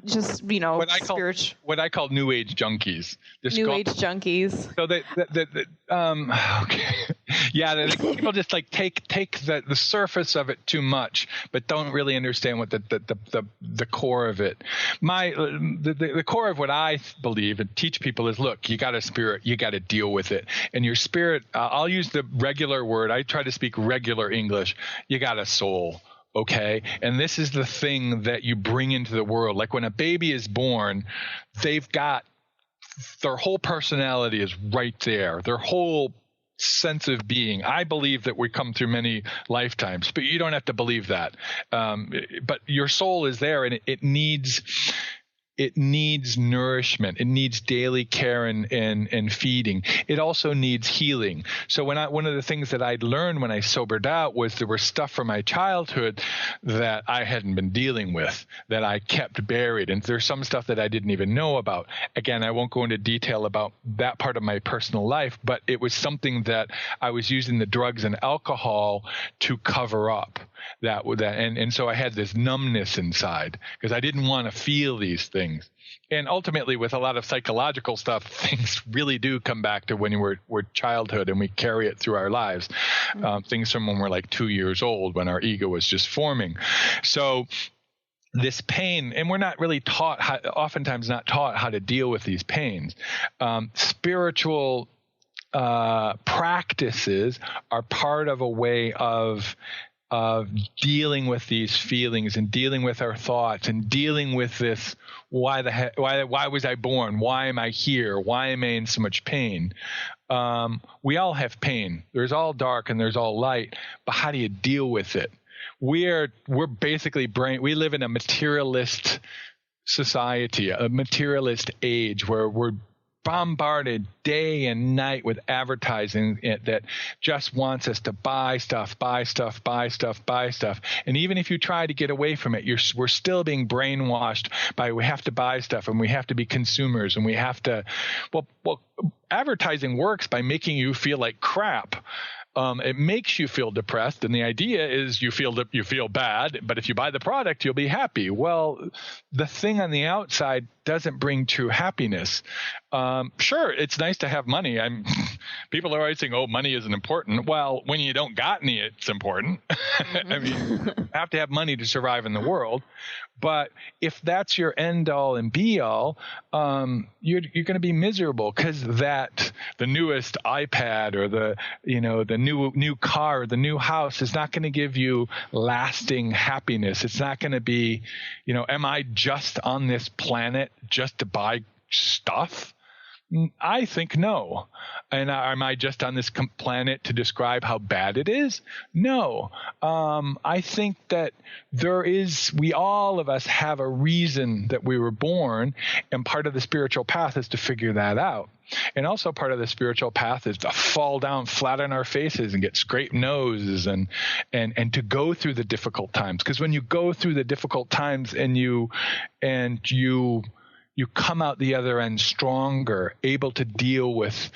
just spiritual. What I call new age junkies. New age junkies. So okay. Yeah, people just like take the surface of it too much, but don't really understand what the core of it. The core of what I believe and teach people is, look, you got a spirit, you got to deal with it, and your spirit. I'll use the regular word. I try to speak regular English. You got a soul. Okay. And this is the thing that you bring into the world. Like when a baby is born, they've got their whole personality is right there. Their whole sense of being. I believe that we come through many lifetimes, but you don't have to believe that. But your soul is there, and it needs nourishment. It needs daily care and feeding. It also needs healing. So one of the things that I'd learned when I sobered out was there was stuff from my childhood that I hadn't been dealing with, that I kept buried. And there's some stuff that I didn't even know about. Again, I won't go into detail about that part of my personal life, but it was something that I was using the drugs and alcohol to cover up. And so I had this numbness inside because I didn't want to feel these things. And ultimately, with a lot of psychological stuff, things really do come back to when we're childhood, and we carry it through our lives. Things from when we're like 2 years old, when our ego was just forming. So this pain, and we're not really oftentimes not taught how to deal with these pains. Spiritual practices are part of a way of dealing with these feelings and dealing with our thoughts and dealing with this. Why was I born? Why am I here? Why am I in so much pain? We all have pain. There's all dark and there's all light, but how do you deal with it? We're basically we live in a materialist society, a materialist age where we're bombarded day and night with advertising that just wants us to buy stuff. And even if you try to get away from it, we're still being brainwashed by we have to buy stuff and we have to be consumers and we have to. Well, advertising works by making you feel like crap. It makes you feel depressed, and the idea is you feel bad, but if you buy the product, you'll be happy. Well, the thing on the outside doesn't bring true happiness. Sure, it's nice to have money. People are always saying, "Oh, money isn't important." Well, when you don't got any, it's important. I mean, you have to have money to survive in the world. But if that's your end all and be all, you're going to be miserable because the newest iPad or the new car or the new house is not going to give you lasting happiness. It's not going to be, am I just on this planet just to buy stuff? I think no. And am I just on this planet to describe how bad it is? No. I think that all of us have a reason that we were born, and part of the spiritual path is to figure that out. And also part of the spiritual path is to fall down flat on our faces and get scraped noses and to go through the difficult times. Because when you go through the difficult times and you come out the other end stronger, able to deal with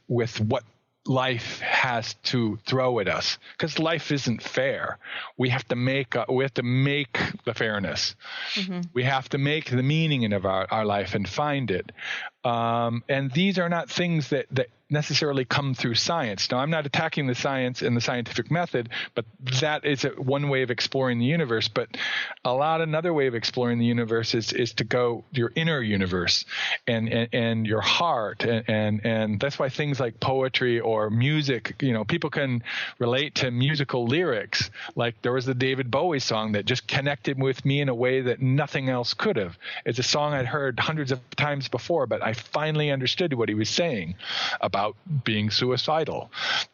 what life has to throw at us, because life isn't fair. We have to make the fairness. Mm-hmm. We have to make the meaning of our life and find it. And these are not things that necessarily come through science. Now, I'm not attacking the science and the scientific method, but that is one way of exploring the universe. But another way of exploring the universe is to go your inner universe and your heart. And that's why things like poetry or music, people can relate to musical lyrics. Like there was the David Bowie song that just connected with me in a way that nothing else could have. It's a song I'd heard hundreds of times before, but I finally understood what he was saying about being suicidal.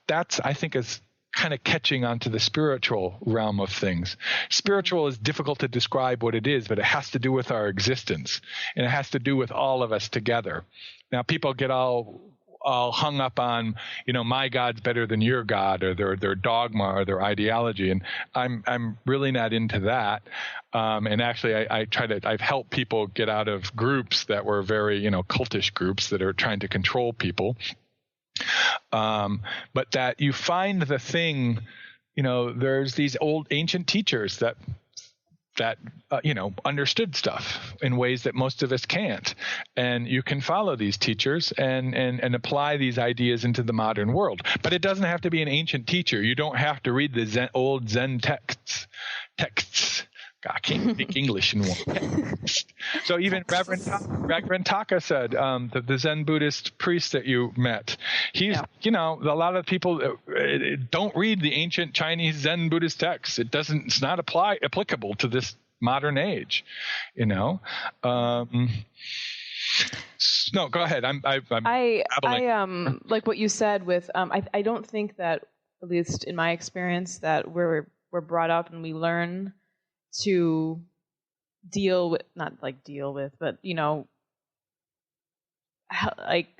That's, I think, is kind of catching onto the spiritual realm of things. Spiritual is difficult to describe what it is, but it has to do with our existence, and it has to do with all of us together. Now, people get all hung up on, my God's better than your God, or their dogma or their ideology, and I'm really not into that. And actually, I've helped people get out of groups that were very, cultish groups that are trying to control people. But that you find the thing, there's these old ancient teachers that understood stuff in ways that most of us can't. And you can follow these teachers and apply these ideas into the modern world. But it doesn't have to be an ancient teacher. You don't have to read the old Zen texts. God, I can't speak English in one. So even Reverend Taka said, the Zen Buddhist priest that you met, he's, a lot of people don't read the ancient Chinese Zen Buddhist texts. It's not applicable to this modern age, No, go ahead. I like what you said with, I don't think that, at least in my experience, that we're brought up and we learn to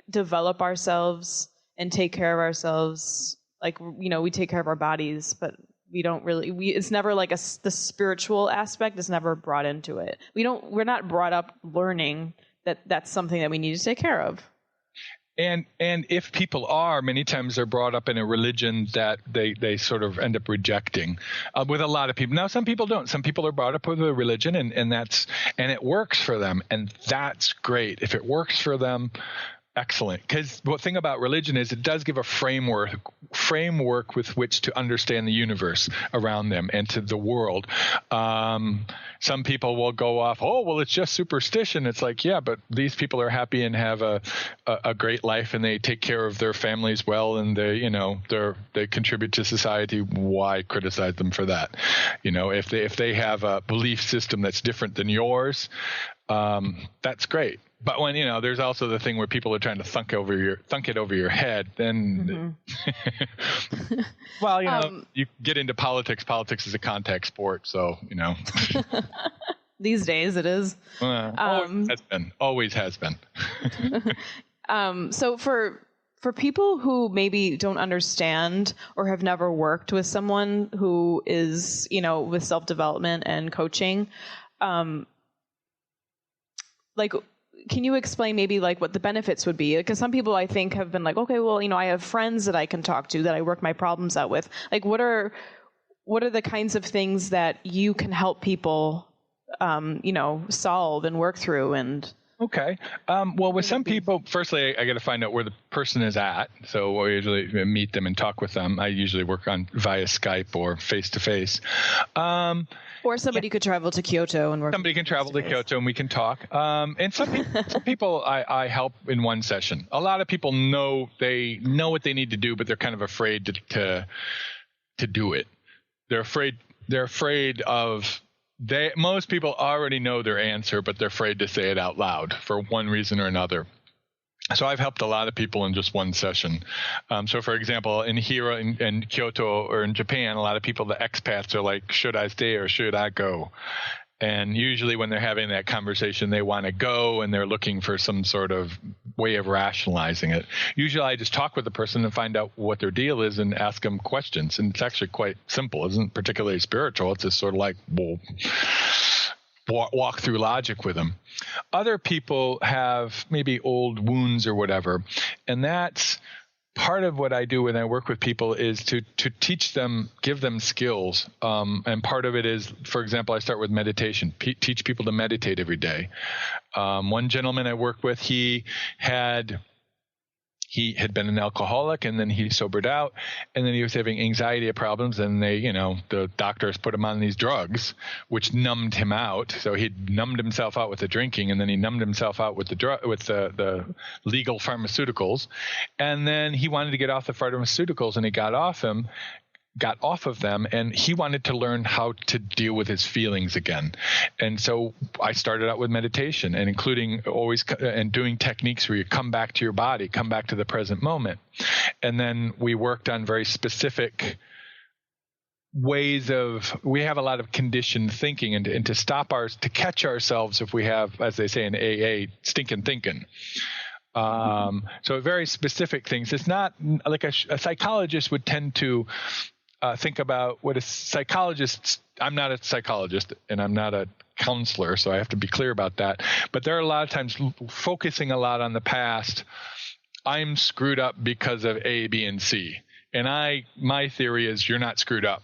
develop ourselves and take care of ourselves. We take care of our bodies, but we don't really, it's never like the spiritual aspect is never brought into it. We're not brought up learning that that's something that we need to take care of. And if people are, many times they're brought up in a religion that they sort of end up rejecting with a lot of people. Now, some people don't. Some people are brought up with a religion and it works for them. And that's great. If it works for them, excellent. Because the thing about religion is it does give a framework with which to understand the universe around them and to the world. Some people will go off, it's just superstition. It's like, yeah, but these people are happy and have a great life and they take care of their families well and they contribute to society. Why criticize them for that? If they have a belief system that's different than yours, that's great. But when, there's also the thing where people are trying to thunk it over your head, then, you get into politics. Politics is a contact sport. So, These days it is. Always has been. So for people who maybe don't understand or have never worked with someone who is, with self-development and coaching, can you explain maybe what the benefits would be? Because some people I think have been okay, well, I have friends that I can talk to that I work my problems out with. What are the kinds of things that you can help people, solve and work through? And okay. Well, with some people, firstly, I got to find out where the person is at. So I usually meet them and talk with them. I usually work via Skype or face-to-face. Or somebody could travel to Kyoto and work. Somebody can travel to Kyoto and we can talk. And some people I help in one session. A lot of people know what they need to do, but they're kind of afraid to do it. They're afraid of. Most people already know their answer, but they're afraid to say it out loud for one reason or another. So I've helped a lot of people in just one session. So, for example, in Kyoto or in Japan, a lot of people, the expats, are like, should I stay or should I go? And usually when they're having that conversation, they want to go and they're looking for some sort of way of rationalizing it. Usually I just talk with the person and find out what their deal is and ask them questions. And it's actually quite simple. It isn't particularly spiritual. It's just sort of like, walk through logic with them. Other people have maybe old wounds or whatever. And that's part of what I do when I work with people is to teach them, give them skills. And part of it is, for example, I start with meditation, teach people to meditate every day. One gentleman I work with, he had been an alcoholic and then he sobered out and then he was having anxiety problems and the doctors put him on these drugs, which numbed him out. So he numbed himself out with the drinking and then he numbed himself out with the legal pharmaceuticals. And then he wanted to get off the pharmaceuticals and he got off of them and he wanted to learn how to deal with his feelings again. And so I started out with meditation and including and doing techniques where you come back to your body, come back to the present moment. And then we worked on very specific ways we have a lot of conditioned thinking and to catch ourselves if we have, as they say in AA, stinking thinking. So very specific things. It's not like a psychologist would tend to think about what a psychologist. I'm not a psychologist and I'm not a counselor, so I have to be clear about that. But there are a lot of times focusing a lot on the past. I'm screwed up because of A, B, and C. And my theory is you're not screwed up.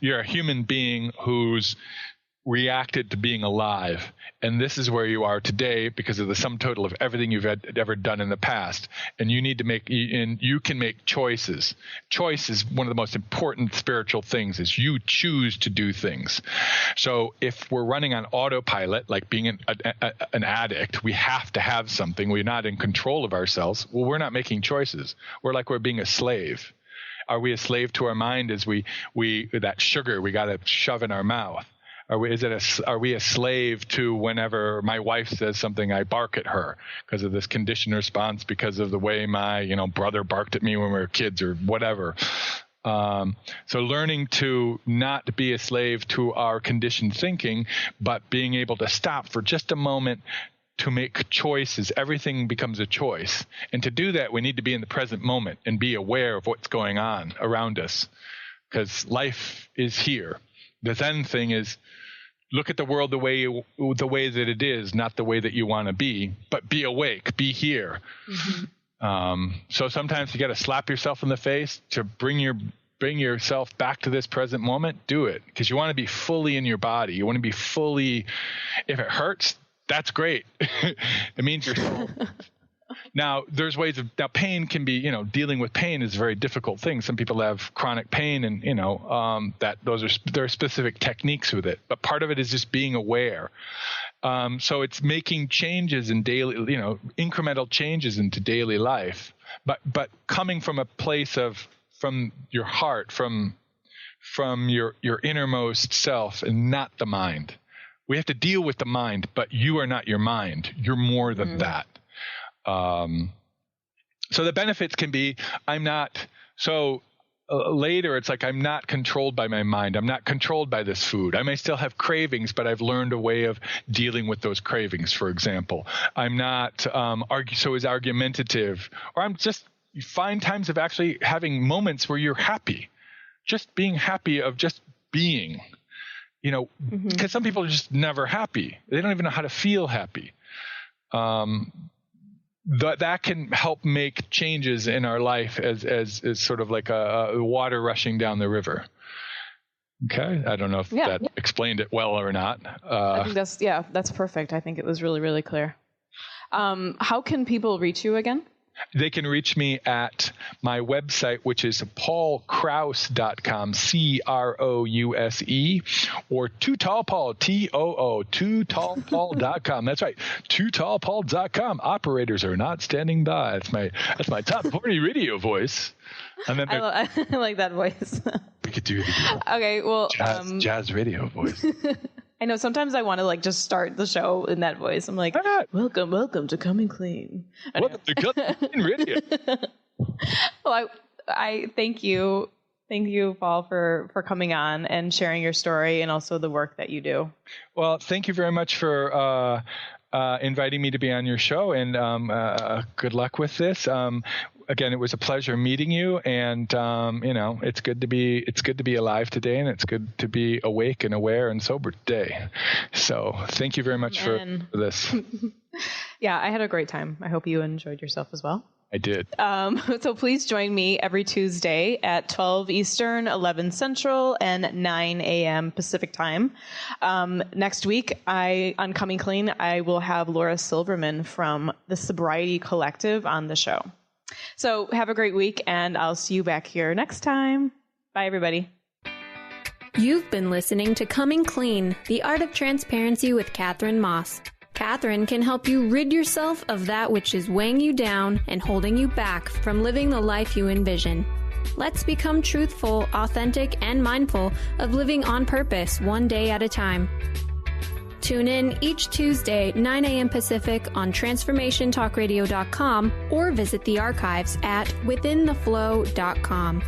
You're a human being who's reacted to being alive. And this is where you are today because of the sum total of everything you've ever done in the past. And you need to you can make choices. Choice is one of the most important spiritual things, is you choose to do things. So if we're running on autopilot, like being an addict, we have to have something. We're not in control of ourselves. Well, we're not making choices. We're being a slave. Are we a slave to our mind as we that sugar we got to shove in our mouth? Are we a slave to whenever my wife says something, I bark at her because of this conditioned response, because of the way my brother barked at me when we were kids or whatever. So learning to not be a slave to our conditioned thinking, but being able to stop for just a moment to make choices. Everything becomes a choice. And to do that, we need to be in the present moment and be aware of what's going on around us, because life is here. The Zen thing is, look at the world the way that it is, not the way that you want to be, but be awake, be here. Mm-hmm. So sometimes you got to slap yourself in the face to bring yourself back to this present moment. Do it, because you want to be fully in your body. You want to be fully. If it hurts, that's great. It means you're. Now, there's ways of pain can be, dealing with pain is a very difficult thing. Some people have chronic pain and, there are specific techniques with it. But part of it is just being aware. So it's making changes in daily, incremental changes into daily life. But coming from a place from your heart, from your innermost self and not the mind. We have to deal with the mind, but you are not your mind. You're more than that. So the benefits can be, later it's like, I'm not controlled by my mind. I'm not controlled by this food. I may still have cravings, but I've learned a way of dealing with those cravings, for example. I'm not, argumentative, or you find times of actually having moments where you're happy, just being happy of just being, because some people are just never happy. They don't even know how to feel happy. That can help make changes in our life as sort of like a water rushing down the river. Okay. I don't know if that explained it well or not. I think that's perfect. I think it was really, really clear. How can people reach you again? They can reach me at my website, which is paulkrause.com, Crouse, or Too Tall Paul, TOO, tootallpaul.com. That's right, tootallpaul.com. Operators are not standing by. That's my top 40 radio voice. And then I like that voice. We could do the okay, well, jazz radio voice. I know sometimes I want to just start the show in that voice. I'm like, welcome to Coming Clean. Welcome to Coming Clean Radio. Well, I thank you. Thank you, Paul, for coming on and sharing your story and also the work that you do. Well, thank you very much for inviting me to be on your show, and good luck with this. Again, it was a pleasure meeting you, and it's good to be alive today, and it's good to be awake and aware and sober today. So, thank you very much for this. Yeah, I had a great time. I hope you enjoyed yourself as well. I did. So please join me every Tuesday at 12 Eastern, 11 Central, and 9 a.m. Pacific time. Next week, on Coming Clean, I will have Laura Silverman from the Sobriety Collective on the show. So have a great week, and I'll see you back here next time. Bye, everybody. You've been listening to Coming Clean, the Art of Transparency with Katherine Maas. Katherine can help you rid yourself of that which is weighing you down and holding you back from living the life you envision. Let's become truthful, authentic, and mindful of living on purpose one day at a time. Tune in each Tuesday, 9 a.m. Pacific on TransformationTalkRadio.com or visit the archives at withintheflow.com.